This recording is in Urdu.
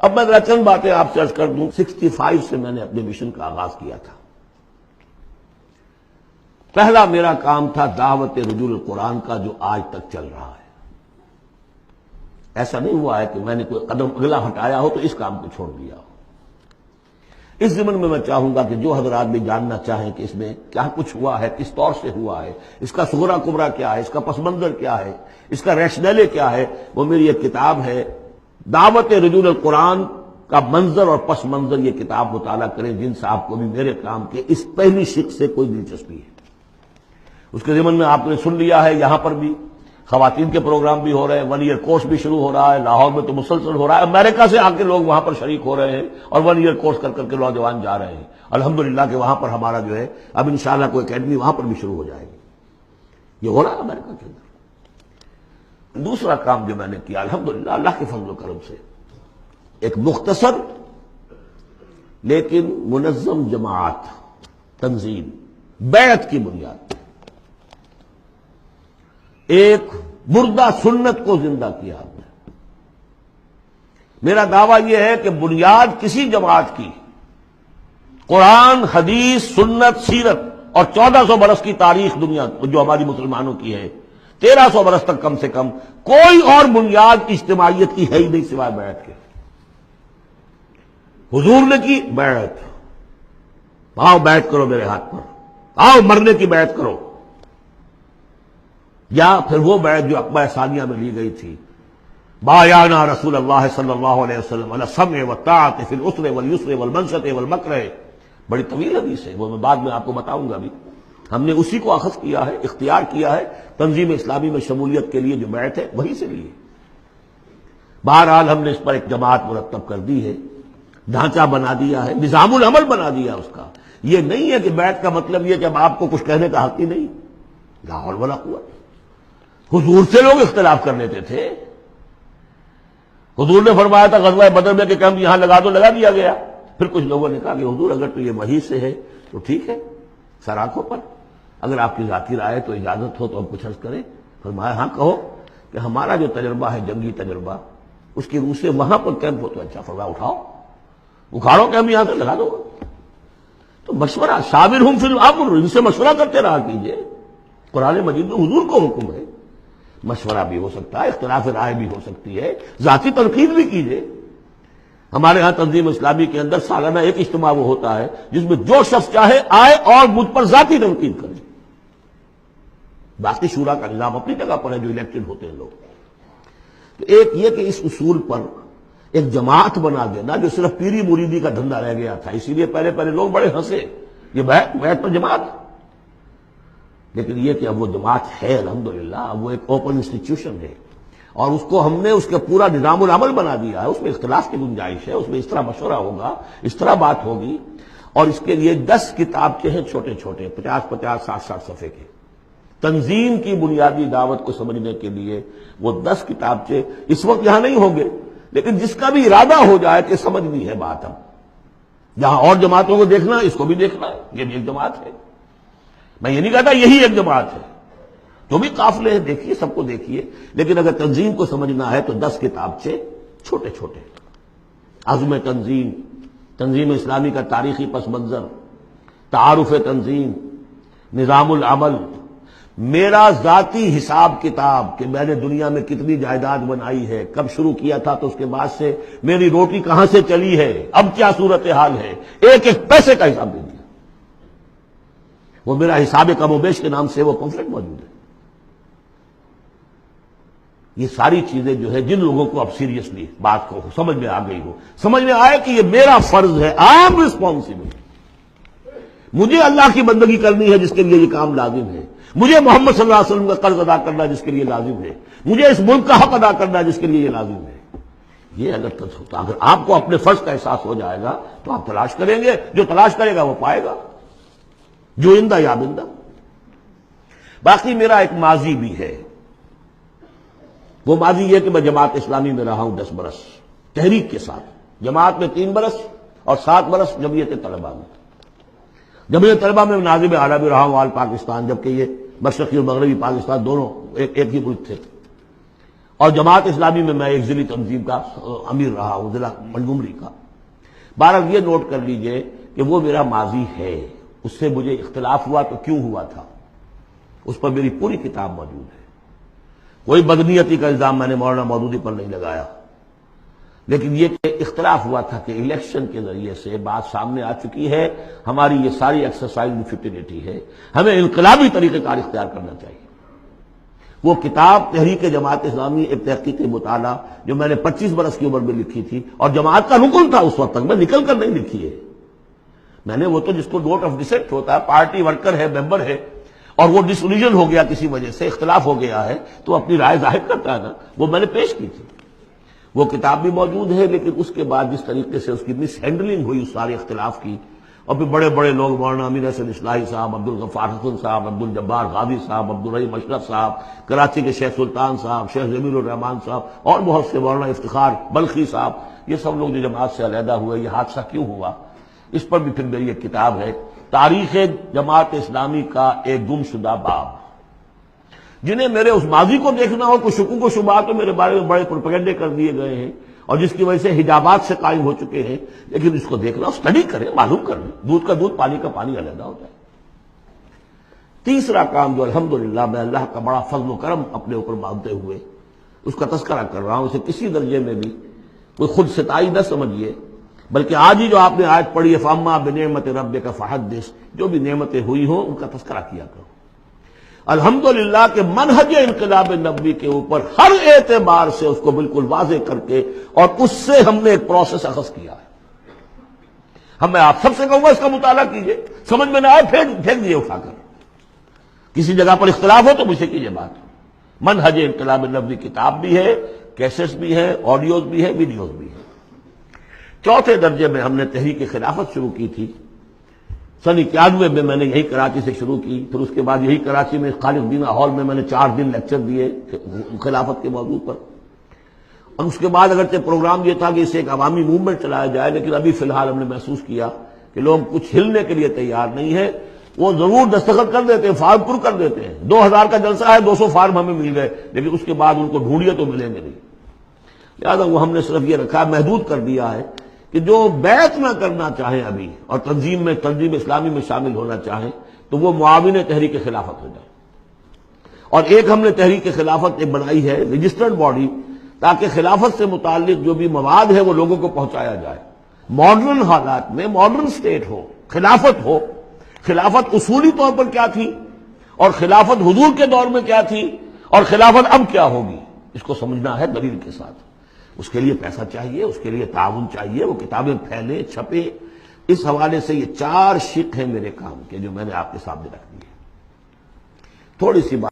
اب میں ذرا چند باتیں آپ سے عرض کر دوں. 65 سے میں نے اپنے مشن کا آغاز کیا تھا. پہلا میرا کام تھا دعوت رجوع القرآن کا، جو آج تک چل رہا ہے. ایسا نہیں ہوا ہے کہ میں نے کوئی قدم اگلا ہٹایا ہو تو اس کام کو چھوڑ دیا ہو. اس ضمن میں چاہوں گا کہ جو حضرات بھی جاننا چاہیں کہ اس میں کیا کچھ ہوا ہے، کس طور سے ہوا ہے، اس کا صغرا کبرا کیا ہے، اس کا پس منظر کیا ہے، اس کا ریشنلے کیا ہے، وہ میری ایک کتاب ہے دعوت رجوع القرآن کا منظر اور پس منظر. یہ کتاب مطالعہ کریں جن صاحب کو بھی میرے کام کے اس پہلی شق سے کوئی دلچسپی ہے. اس کے ضمن میں آپ نے سن لیا ہے یہاں پر بھی خواتین کے پروگرام بھی ہو رہے ہیں، 1 ایئر کورس بھی شروع ہو رہا ہے. لاہور میں تو مسلسل ہو رہا ہے. امریکہ سے آ کے لوگ وہاں پر شریک ہو رہے ہیں اور 1 ایئر کورس کر کر کے نوجوان جا رہے ہیں. الحمدللہ کہ وہاں پر ہمارا جو ہے اب انشاءاللہ کوئی اکیڈمی وہاں پر بھی شروع ہو جائے گی. یہ ہو رہا ہے امریکہ کے اندر. دوسرا کام جو میں نے کیا الحمدللہ اللہ کے فضل و کرم سے، ایک مختصر لیکن منظم جماعت تنظیم بیعت کی بنیاد، ایک مردہ سنت کو زندہ کیا آپ نے. میرا دعویٰ یہ ہے کہ بنیاد کسی جماعت کی قرآن، حدیث، سنت، سیرت اور 1400 برس کی تاریخ دنیا جو ہماری مسلمانوں کی ہے، 1300 برس تک کم سے کم کوئی اور بنیاد اجتماعیت کی ہے ہی نہیں سوائے بیعت کے. حضور نے کی بیعت، آؤ بیعت کرو میرے ہاتھ پر، آؤ مرنے کی بیعت کرو. یا پھر وہ بیعت جو عقبہ ثانیہ میں لی گئی تھی، بایعنا رسول اللہ صلی اللہ علیہ وسلم علی السمع والطاعۃ فی العسر والیسر والمنشط والمکرہ. بڑی طویل حدیث ہے، وہ میں بعد میں آپ کو بتاؤں گا بھی. ہم نے اسی کو اخذ کیا ہے، اختیار کیا ہے تنظیم اسلامی میں شمولیت کے لیے جو بیعت ہے وہی سے لی ہے. بہرحال ہم نے اس پر ایک جماعت مرتب کر دی ہے، ڈھانچہ بنا دیا ہے، نظام العمل بنا دیا اس کا. یہ نہیں ہے کہ بیعت کا مطلب یہ کہ اب آپ کو کچھ کہنے کا حق ہی نہیں. لا حول ولا قوت. حضور سے لوگ اختلاف کر لیتے تھے. حضور نے فرمایا تھا غزوہ بدر میں کہ کم یہاں لگا دو، لگا دیا گیا. پھر کچھ لوگوں نے کہا کہ حضور اگر تو یہ وحی سے ہے تو ٹھیک ہے، سر آنکھوں پر، اگر آپ کی ذاتی رائے تو اجازت ہو تو ہم کچھ عرض کریں. فرمایا ہاں کہو کہ ہمارا جو تجربہ ہے جنگی تجربہ، اس کی روح سے وہاں پر کیمپ ہو تو اچھا. فرمایا اکھاڑو کیمپ یہاں سے لگا دو. تو مشورہ، شاورہم فی الامر، ان سے مشورہ کرتے رہا کیجئے. قرآن مجید میں حضور کو حکم ہے، مشورہ بھی ہو سکتا ہے، اختلاف رائے بھی ہو سکتی ہے، ذاتی تنقید بھی کیجئے. ہمارے ہاں تنظیم اسلامی کے اندر سالانہ ایک اجتماع وہ ہوتا ہے جس میں جو شخص چاہے آئے اور مجھ پر ذاتی تنقید کرے. باقی شورا کا نظام اپنی جگہ پر ہے جو الیکٹڈ ہوتے ہیں لوگ. تو ایک یہ کہ اس اصول پر ایک جماعت بنا دینا جو صرف پیری مریدی کا دھندا رہ گیا تھا، اسی لیے پہلے لوگ بڑے ہنسے یہ بیعت پر جماعت. لیکن یہ کہ اب وہ جماعت ہے الحمدللہ، اب وہ ایک اوپن انسٹیٹیوشن ہے اور اس کو ہم نے اس کا پورا نظام العمل بنا دیا ہے. اس میں اختلاف کی گنجائش ہے، اس میں اس طرح مشورہ ہوگا، اس طرح بات ہوگی. اور اس کے لیے 10 کتابچے ہیں چھوٹے چھوٹے، 50-50 60-60 صفحے کے. تنظیم کی بنیادی دعوت کو سمجھنے کے لیے وہ 10 کتابچے اس وقت یہاں نہیں ہوں گے، لیکن جس کا بھی ارادہ ہو جائے کہ سمجھنی ہے بات. اب جہاں اور جماعتوں کو دیکھنا اس کو بھی دیکھنا ہے، یہ بھی ایک جماعت ہے. میں یہ نہیں کہتا یہی ایک جماعت ہے، جو بھی قافلے ہیں دیکھیے، سب کو دیکھیے. لیکن اگر تنظیم کو سمجھنا ہے تو 10 کتابچے چھوٹے چھوٹے. عزم تنظیم، تنظیم اسلامی کا تاریخی پس منظر، تعارف تنظیم، نظام العمل، میرا ذاتی حساب کتاب کہ میں نے دنیا میں کتنی جائیداد بنائی ہے، کب شروع کیا تھا تو اس کے بعد سے میری روٹی کہاں سے چلی ہے، اب کیا صورتحال ہے، ایک ایک پیسے کا حساب دے دیا. وہ میرا حساب کم و بیش کے نام سے وہ پمفلٹ موجود ہے. یہ ساری چیزیں جو ہے جن لوگوں کو اب سیریسلی بات کو سمجھ میں آ گئی ہو، سمجھ میں آئے کہ یہ میرا فرض ہے، آئی ایم ریسپانسبل. مجھے اللہ کی بندگی کرنی ہے جس کے لیے یہ کام لازم ہے. مجھے محمد صلی اللہ علیہ وسلم کا قرض ادا کرنا جس کے لیے لازم ہے. مجھے اس ملک کا حق ادا کرنا جس کے لیے یہ لازم ہے. یہ اگر آپ کو اپنے فرض کا احساس ہو جائے گا تو آپ تلاش کریں گے، جو تلاش کرے گا وہ پائے گا، جو اندہ یا بندہ. باقی میرا ایک ماضی بھی ہے. وہ ماضی یہ کہ میں جماعت اسلامی میں رہا ہوں 10 برس تحریک کے ساتھ. جماعت میں 3 برس اور 7 برس جمعیت طلبہ میں. جمعیت طلبہ میں ناظم اعلیٰ بھی رہا ہوں آل پاکستان، جبکہ یہ مشرقی اور مغربی پاکستان دونوں ایک ہی ملک تھے. اور جماعت اسلامی میں میں ایک ضلعی تنظیم کا امیر رہا ہوں، ضلع منگمری کا۔ بہرحال یہ نوٹ کر لیجئے کہ وہ میرا ماضی ہے، اس سے مجھے اختلاف ہوا تو کیوں ہوا تھا، اس پر میری پوری کتاب موجود ہے۔ کوئی بدنیتی کا الزام میں نے مولانا مودودی پر نہیں لگایا، لیکن یہ کہ اختلاف ہوا تھا کہ الیکشن کے ذریعے سے بات سامنے آ چکی ہے، ہماری یہ ساری ایکسرسائز فٹیلٹی ہے، ہمیں انقلابی طریقہ کار اختیار کرنا چاہیے۔ وہ کتاب تحریک جماعت اسلامی ایک تحقیقی مطالعہ جو میں نے 25 برس کی عمر میں لکھی تھی، اور جماعت کا رکن تھا اس وقت تک، میں نکل کر نہیں لکھی ہے میں نے، وہ تو جس کو نوٹ آف ڈسینٹ ہوتا ہے، پارٹی ورکر ہے، ممبر ہے، اور وہ ڈس اولیژن ہو گیا کسی وجہ سے، اختلاف ہو گیا ہے تو اپنی رائے ظاہر کرتا ہے نا، وہ میں نے پیش کی تھی۔ وہ کتاب بھی موجود ہے، لیکن اس کے بعد جس طریقے سے اس کی مس ہینڈلنگ ہوئی اس سارے اختلاف کی، اور پھر بڑے بڑے لوگ مولانا امین حسن اصلاحی صاحب، عبدالغفار حسن صاحب، عبدالجبار غازی صاحب، عبدالرحیم اشرف صاحب، کراچی کے شیخ سلطان صاحب، شیخ جمیل الرحمان صاحب، اور بہت سے، مولانا افتخار بلخی صاحب، یہ سب لوگ جو جماعت سے علیحدہ ہوئے، یہ حادثہ کیوں ہوا، اس پر بھی پھر میری ایک کتاب ہے، تاریخ جماعت اسلامی کا ایک گم شدہ باب۔ جنہیں میرے اس ماضی کو دیکھنا ہو، کوئی شکوک و شبہات تو میرے بارے میں بڑے پروپیگنڈے کر دیے گئے ہیں، اور جس کی وجہ سے حجابات سے قائم ہو چکے ہیں، لیکن اس کو دیکھنا، اسٹڈی کریں، معلوم کریں، دودھ کا دودھ پانی کا پانی علیحدہ ہو جائے۔ تیسرا کام جو الحمدللہ میں اللہ کا بڑا فضل و کرم اپنے اوپر مانتے ہوئے اس کا تذکرہ کر رہا ہوں، اسے کسی درجے میں بھی کوئی خود ستائی نہ سمجھیے، بلکہ آج ہی جو آپ نے آیت پڑھی ہے فَأَمَّا بِنِعْمَتِ رَبِّكَ فَحَدِّثْ، جو بھی نعمتیں ہوئی ہوں ان کا تذکرہ کیا کرو۔ الحمدللہ کہ منہج انقلاب نبوی کے اوپر ہر اعتبار سے اس کو بالکل واضح کر کے، اور اس سے ہم نے ایک پروسیس اخذ کیا ہے۔ میں آپ سب سے کہوں گا اس کا مطالعہ کیجئے، سمجھ میں نہ آئے پھینک دیجئے اٹھا کر، کسی جگہ پر اختلاف ہو تو مجھ سے کیجئے بات۔ منہج انقلاب نبوی کتاب بھی ہے، کیسٹس بھی ہیں، آڈیوز بھی ہیں، ویڈیوز بھی ہیں۔ چوتھے درجے میں ہم نے تحریک خلافت شروع کی تھی، سن 91 میں میں نے یہی کراچی سے شروع کی، پھر اس کے بعد یہی کراچی میں خالد دینا ہال میں نے 4 دن لیکچر دیے خلافت کے موضوع پر، اور اس کے بعد اگرچہ پروگرام یہ تھا کہ اسے ایک عوامی موومنٹ چلایا جائے، لیکن ابھی فی الحال ہم نے محسوس کیا کہ لوگ کچھ ہلنے کے لیے تیار نہیں ہے۔ وہ ضرور دستخط کر دیتے ہیں، فارم پر کر دیتے ہیں، 2000 کا جلسہ ہے، 200 فارم ہمیں مل گئے، لیکن اس کے بعد ان کو ڈھونڈیے تو ملیں گے نہیں۔ لہٰذا وہ ہم نے صرف یہ رکھا، محدود کر دیا ہے کہ جو بیعت نہ کرنا چاہیں ابھی اور تنظیم اسلامی میں شامل ہونا چاہیں تو وہ معاون تحریک خلافت ہو جائے۔ اور ایک ہم نے تحریک خلافت ایک بنائی ہے رجسٹرڈ باڈی، تاکہ خلافت سے متعلق جو بھی مواد ہے وہ لوگوں کو پہنچایا جائے۔ ماڈرن حالات میں ماڈرن سٹیٹ ہو، خلافت اصولی طور پر کیا تھی، اور خلافت حضور کے دور میں کیا تھی، اور خلافت اب کیا ہوگی، اس کو سمجھنا ہے دلیل کے ساتھ۔ اس کے لیے پیسہ چاہیے، اس کے لیے تعاون چاہیے، وہ کتابیں پھیلیں، چھپیں۔ اس حوالے سے یہ 4 شق ہیں میرے کام کے جو میں نے آپ کے سامنے رکھ دی ہے۔ تھوڑی سی بات